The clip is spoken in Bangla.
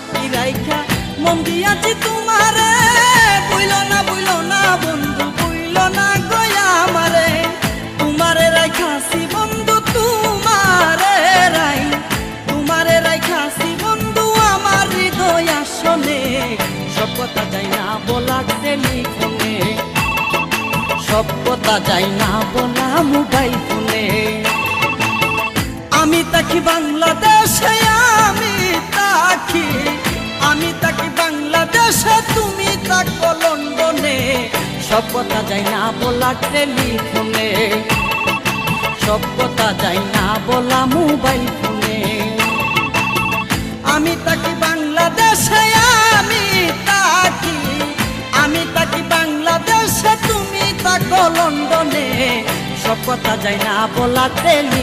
সাক্ষী রাইখা মন দিয়াছি তোমারে। বইল না বন্ধু, বইল না গয়া আমারে। তোমারে রাইখাছি বন্ধু, তোমারে রাইখাছি বন্ধু আমার হৃদয় আসনে। সব কথা যাই না বলা টেলিফোনে, সব কথা যাই না বলা মোবাইল ফোনে। আমি থাকি বাংলাদেশে, আমি থাকি বাংলাদেশে, তুমি থাকো লন্ডনে। সব কথা যাই না বলা টেলিফোনে, সব কথা যাই না বলা মোবাইল ফোনে। আমি থাকি বাংলাদেশে, আমি থাকি বাংলাদেশে, তুমি থাকো লন্ডনে। সব কথা যাই না বলা টেলি